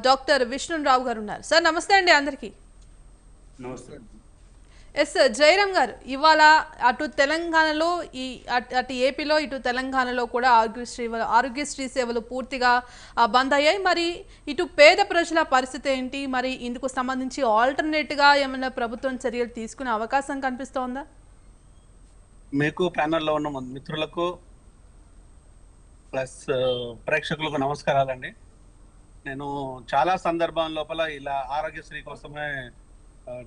Doctor Vishnu Rao గారు ఉన్నారు. Sir నమస్తే అండి అందరికీ. నమస్తే. ఎస్ జయరామ్ గారు, ఇవాళ అటు తెలంగాణలో అటు ఏపీలో ఇటు తెలంగాణలో కూడా ఆరోగ్యశ్రీ సేవలు పూర్తిగా బంద్ అయ్యాయి. మరి ఇటు పేద ప్రజల పరిస్థితి ఏంటి? మరి ఇందుకు సంబంధించి ఆల్టర్నేట్గా ఏమైనా ప్రభుత్వం చర్యలు తీసుకునే అవకాశం కనిపిస్తోందా? మీకు ప్యానెల్లో ఉన్న మిత్రులకు ప్లస్ ప్రేక్షకులకు నమస్కారాలండి. నేను చాలా సందర్భం లోపల ఇలా ఆరోగ్యశ్రీ కోసమే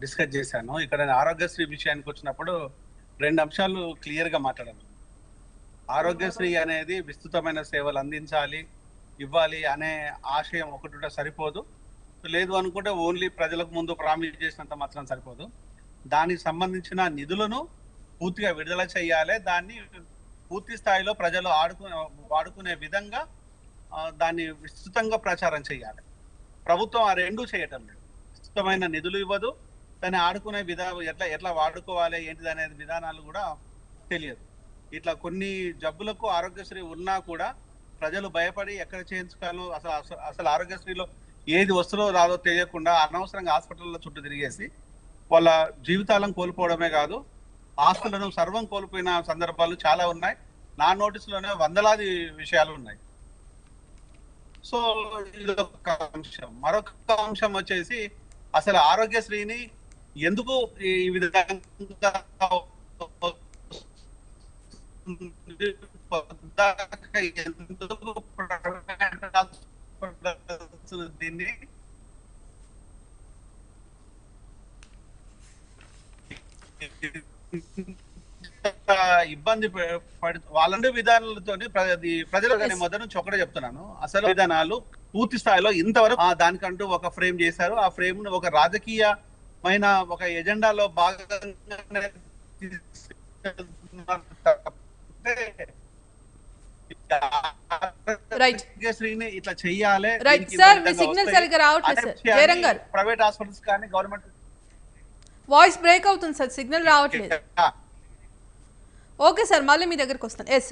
డిస్కస్ చేశాను. ఇక్కడ ఆరోగ్యశ్రీ విషయానికి వచ్చినప్పుడు 2 అంశాలు క్లియర్గా మాట్లాడాను. ఆరోగ్యశ్రీ అనేది విస్తృతమైన సేవలు అందించాలి, ఇవ్వాలి అనే ఆశయం ఒకటి సరిపోదు. లేదు అనుకుంటే ఓన్లీ ప్రజలకు ముందు ప్రామిస్ చేసినంత మాత్రం సరిపోదు. దానికి సంబంధించిన నిధులను పూర్తిగా విడుదల చేయాలి. దాన్ని పూర్తి స్థాయిలో ప్రజలు వాడుకునే విధంగా దాన్ని విస్తృతంగా ప్రచారం చేయాలి. ప్రభుత్వం ఆ రెండూ చేయటం లేదు. విస్తృతమైన నిధులు ఇవ్వదు, దాన్ని ఆడుకునే ఎట్లా వాడుకోవాలి ఏంటిది అనేది విధానాలు కూడా తెలియదు. ఇట్లా కొన్ని జబ్బులకు ఆరోగ్యశ్రీ ఉన్నా కూడా ప్రజలు భయపడి ఎక్కడ చేయించుకోవాలో అసలు ఆరోగ్యశ్రీలో ఏది వస్తుందో రాదో తెలియకుండా అనవసరంగా హాస్పిటల్లో చుట్టూ తిరిగేసి వాళ్ళ జీవితాలను కోల్పోవడమే కాదు, ఆస్తులను సర్వం కోల్పోయిన సందర్భాలు చాలా ఉన్నాయి. నా నోటీసులోనే వందలాది విషయాలు ఉన్నాయి. సో ఇది ఒక అంశం. మరొక అంశం వచ్చేసి అసలు ఆరోగ్యశ్రీని ఎందుకు ఈ విధంగా దీన్ని ఇబ్బంది వాళ్ళంటే విధానాలతో ప్రజలకు మొదటి నుంచి ఒకటే చెప్తున్నాను, అసలు విధానాలు పూర్తి స్థాయిలో ఇంతవరకు దానికంటూ ఒక ఫ్రేమ్ చేశారు. ఆ ఫ్రేమ్ ను ఒక రాజకీయమైన ఒక ఎజెండాలో భాగంగా ఇట్లా చెయ్యాలి. ప్రైవేట్ హాస్పిటల్స్ కానీ గవర్నమెంట్ వాయిస్ బ్రేక్ అవుతుంది సార్, సిగ్నల్ రావట్లేదు. ఓకే సార్, మళ్ళీ మీ దగ్గరకు వస్తాను. ఎస్